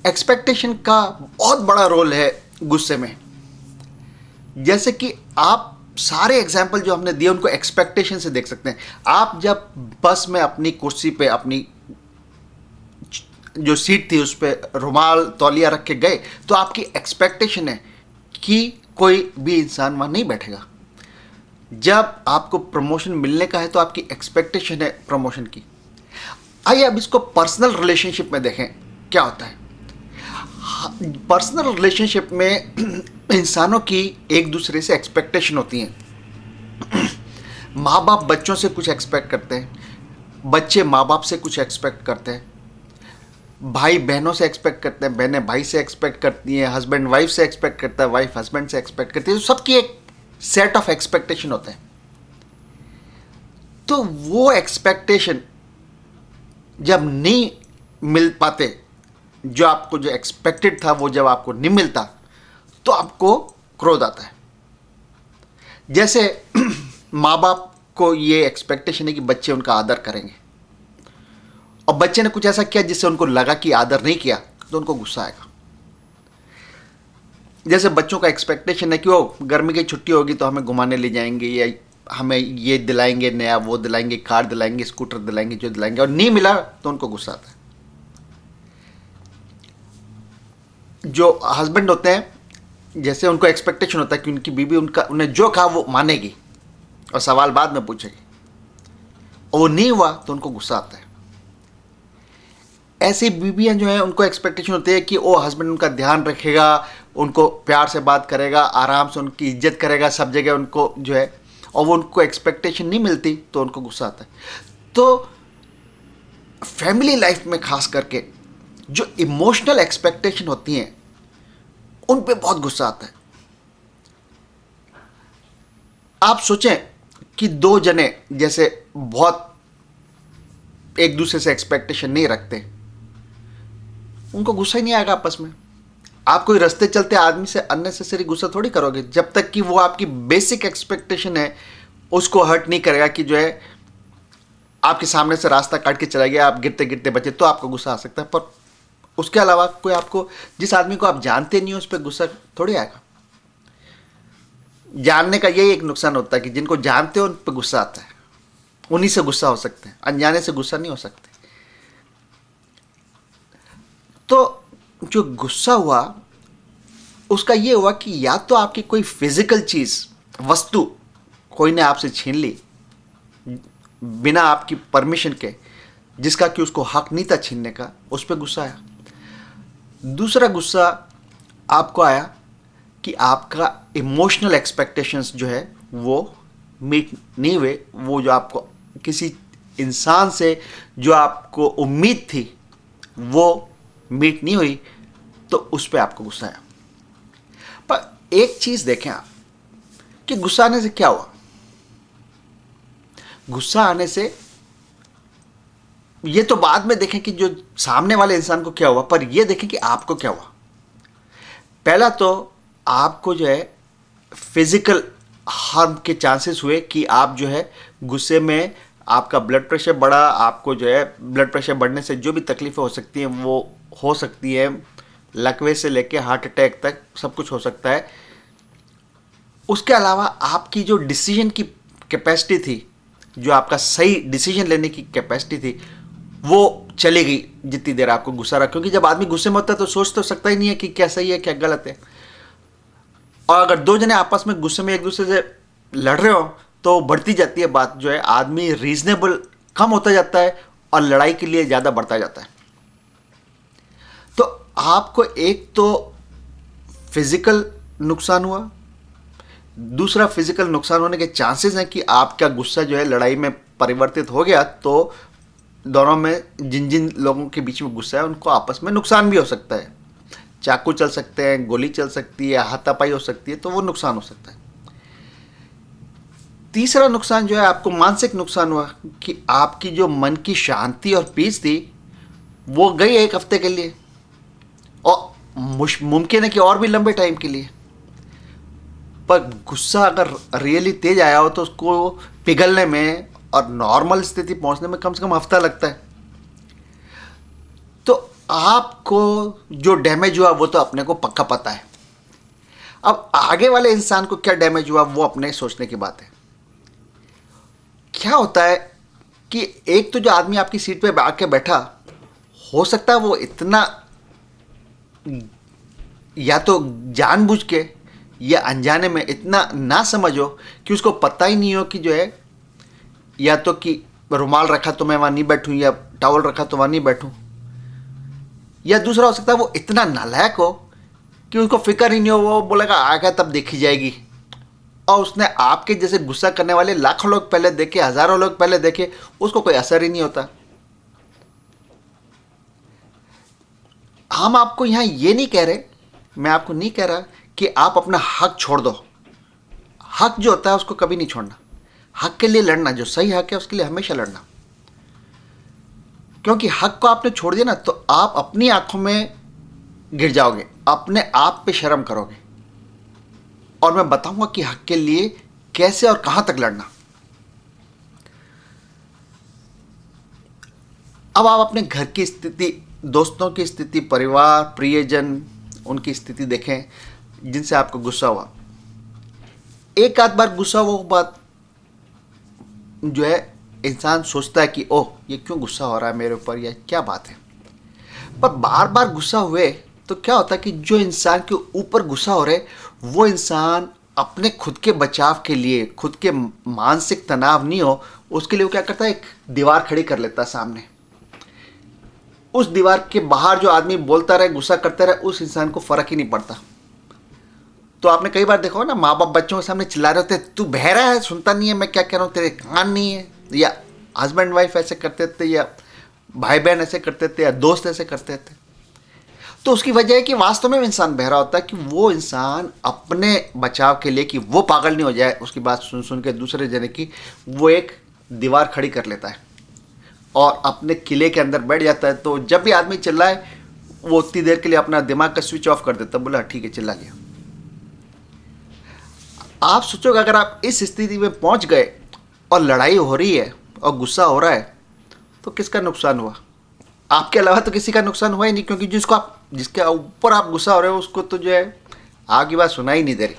Expectation का बहुत बड़ा रोल है गुस्से में। जैसे कि आप सारे एग्जाम्पल जो हमने दिए उनको एक्सपेक्टेशन से देख सकते हैं। आप जब बस में अपनी कुर्सी पे अपनी जो सीट थी उस पर रुमाल तौलिया रख के गए तो आपकी एक्सपेक्टेशन है कि कोई भी इंसान वहाँ नहीं बैठेगा। जब आपको प्रमोशन मिलने का है तो आपकी एक्सपेक्टेशन है प्रमोशन की। आइए अब इसको पर्सनल रिलेशनशिप में देखें क्या होता है। पर्सनल रिलेशनशिप में इंसानों की एक दूसरे से एक्सपेक्टेशन होती हैं। माँ बाप बच्चों से कुछ एक्सपेक्ट करते हैं, बच्चे माँ बाप से कुछ एक्सपेक्ट करते हैं, भाई बहनों से एक्सपेक्ट करते हैं, बहनें भाई से एक्सपेक्ट करती हैं, हस्बैंड वाइफ से एक्सपेक्ट करता है, वाइफ हस्बैंड से एक्सपेक्ट करती है। तो सबकी एक सेट ऑफ एक्सपेक्टेशन होते हैं। तो वो एक्सपेक्टेशन जब नहीं मिल पाते, जो आपको जो एक्सपेक्टेड था वो जब आपको नहीं मिलता तो आपको क्रोध आता है। जैसे माँ बाप को ये एक्सपेक्टेशन है कि बच्चे उनका आदर करेंगे और बच्चे ने कुछ ऐसा किया जिससे उनको लगा कि आदर नहीं किया तो उनको गुस्सा आएगा। जैसे बच्चों का एक्सपेक्टेशन है कि वो गर्मी की छुट्टी होगी तो हमें घुमाने ले जाएंगे या हमें ये दिलाएंगे, नया वो दिलाएंगे, कार दिलाएंगे, स्कूटर दिलाएंगे, जो दिलाएंगे, और नहीं मिला तो उनको गुस्सा आता है। जो हस्बैंड होते हैं जैसे उनको एक्सपेक्टेशन होता है कि उनकी बीवी उन्हें जो कहा वो मानेगी और सवाल बाद में पूछेगी, और वो नहीं हुआ तो उनको गुस्सा आता है। ऐसी बीवियां जो हैं उनको एक्सपेक्टेशन होती है कि वो हस्बैंड उनका ध्यान रखेगा, उनको प्यार से बात करेगा, आराम से उनकी इज्जत करेगा, सब जगह उनको जो है, और वो उनको एक्सपेक्टेशन नहीं मिलती तो उनको गुस्सा आता है। तो फैमिली लाइफ में खास करके जो इमोशनल एक्सपेक्टेशन होती हैं उन पे बहुत गुस्सा आता है। आप सोचें कि दो जने जैसे बहुत एक दूसरे से एक्सपेक्टेशन नहीं रखते, उनको गुस्सा ही नहीं आएगा आपस में। आप कोई रास्ते चलते आदमी से अननेसेसरी गुस्सा थोड़ी करोगे जब तक कि वो आपकी बेसिक एक्सपेक्टेशन है उसको हर्ट नहीं करेगा, कि जो है आपके सामने से रास्ता काट के चला गया, आप गिरते गिरते बचे, तो आपको गुस्सा आ सकता है। पर उसके अलावा कोई आपको, जिस आदमी को आप जानते नहीं हो उस पर गुस्सा थोड़ी आएगा। जानने का यही एक नुकसान होता है कि जिनको जानते हो उन पर गुस्सा आता है, उन्हीं से गुस्सा हो सकते हैं, अनजाने से गुस्सा नहीं हो सकते। तो जो गुस्सा हुआ उसका ये हुआ कि या तो आपकी कोई फिजिकल चीज, वस्तु कोई ने आपसे छीन ली बिना आपकी परमिशन के, जिसका कि उसको हक नहीं था छीनने का, उस पर गुस्सा आया। दूसरा गुस्सा आपको आया कि आपका इमोशनल एक्सपेक्टेशंस जो है वो मीट नहीं हुए, वो जो आपको किसी इंसान से जो आपको उम्मीद थी वो मीट नहीं हुई, तो उस पर आपको गुस्सा आया। पर एक चीज देखें आप कि गुस्सा आने से क्या हुआ। गुस्सा आने से ये तो बाद में देखें कि जो सामने वाले इंसान को क्या हुआ, पर ये देखें कि आपको क्या हुआ। पहला तो आपको जो है फिजिकल हार्म के चांसेस हुए कि आप जो है गुस्से में आपका ब्लड प्रेशर बढ़ा, आपको जो है ब्लड प्रेशर बढ़ने से जो भी तकलीफें हो सकती हैं वो हो सकती है, लकवे से लेके हार्ट अटैक तक सब कुछ हो सकता है। उसके अलावा आपकी जो डिसीजन की कैपेसिटी थी, जो आपका सही डिसीजन लेने की कैपेसिटी थी, वो चली गई जितनी देर आपको गुस्सा रहा। क्योंकि जब आदमी गुस्से में होता है तो सोच तो सकता ही नहीं है कि क्या सही है क्या गलत है। और अगर दो जने आपस में गुस्से में एक दूसरे से लड़ रहे हो तो बढ़ती जाती है बात, जो है आदमी रीजनेबल कम होता जाता है और लड़ाई के लिए ज़्यादा बढ़ता जाता है। तो आपको एक तो फिजिकल नुकसान हुआ, दूसरा फिजिकल नुकसान होने के चांसेस हैं कि आपका गुस्सा जो है लड़ाई में परिवर्तित हो गया, तो दोनों में जिन जिन लोगों के बीच में गुस्सा है उनको आपस में नुकसान भी हो सकता है। चाकू चल सकते हैं, गोली चल सकती है, हाथापाई हो सकती है, तो वो नुकसान हो सकता है। तीसरा नुकसान जो है आपको मानसिक नुकसान हुआ कि आपकी जो मन की शांति और पीस थी वो गई एक हफ्ते के लिए, और मुमकिन है कि और भी लंबे टाइम के लिए। पर गुस्सा अगर रियली तेज आया हो तो उसको पिघलने में और नॉर्मल स्थिति पहुंचने में कम से कम हफ्ता लगता है। तो आपको जो डैमेज हुआ वो तो अपने को पक्का पता है। अब आगे वाले इंसान को क्या डैमेज हुआ वो अपने सोचने की बात है। क्या होता है कि एक तो जो आदमी आपकी सीट पे आके बैठा, हो सकता है वो इतना या तो जानबूझ के या अनजाने में इतना ना समझ हो कि उसको पता ही नहीं हो कि जो है या तो कि रुमाल रखा तो मैं वहाँ नहीं बैठूँ या टॉवल रखा तो वहाँ नहीं बैठूँ, या दूसरा हो सकता है वो इतना नालायक हो कि उसको फिक्र ही नहीं हो, वो बोलेगा आएगा तब देखी जाएगी, और उसने आपके जैसे गुस्सा करने वाले लाखों लोग पहले देखे, हजारों लोग पहले देखे, उसको कोई असर ही नहीं होता। हम आपको यहाँ ये नहीं कह रहे, मैं आपको नहीं कह रहा कि आप अपना हक छोड़ दो। हक जो होता है उसको कभी नहीं छोड़ना, हक के लिए लड़ना, जो सही हक है उसके लिए हमेशा लड़ना। क्योंकि हक को आपने छोड़ दिया ना तो आप अपनी आंखों में गिर जाओगे, अपने आप पे शर्म करोगे। और मैं बताऊंगा कि हक के लिए कैसे और कहां तक लड़ना। अब आप अपने घर की स्थिति, दोस्तों की स्थिति, परिवार, प्रियजन, उनकी स्थिति देखें जिनसे आपको गुस्सा हुआ। एक आध बार गुस्सा हुआ बात जो है इंसान सोचता है कि ओह ये क्यों गुस्सा हो रहा है मेरे ऊपर, या क्या बात है। पर बार बार गुस्सा हुए तो क्या होता है कि जो इंसान के ऊपर गुस्सा हो रहे वो इंसान अपने खुद के बचाव के लिए, खुद के मानसिक तनाव नहीं हो उसके लिए वो क्या करता है, एक दीवार खड़ी कर लेता है सामने। उस दीवार के बाहर जो आदमी बोलता रहे, गुस्सा करता रहे, उस इंसान को फर्क ही नहीं पड़ता। तो आपने कई बार देखा हो ना, माँ बाप बच्चों के सामने चिल्ला रहे होते, तू बहरा है, सुनता नहीं है मैं क्या कह रहा हूँ, तेरे कान नहीं है, या हस्बैंड वाइफ ऐसे करते थे, या भाई बहन ऐसे करते थे, या दोस्त ऐसे करते थे। तो उसकी वजह है कि वास्तव में इंसान बहरा होता है कि वो इंसान अपने बचाव के लिए, कि वो पागल नहीं हो जाए उसकी बात सुन सुन के दूसरे जने की, वो एक दीवार खड़ी कर लेता है और अपने किले के अंदर बैठ जाता है। तो जब भी आदमी चिल्लाए वो उतनी देर के लिए अपना दिमाग का स्विच ऑफ कर देता, बोला ठीक है चिल्ला लिया। आप सोचोगे अगर आप इस स्थिति में पहुंच गए और लड़ाई हो रही है और गुस्सा हो रहा है तो किसका नुकसान हुआ? आपके अलावा तो किसी का नुकसान हुआ ही नहीं, क्योंकि जिसके ऊपर आप गुस्सा हो रहे हो उसको तो जो है आपकी बात सुनाई नहीं दे रही।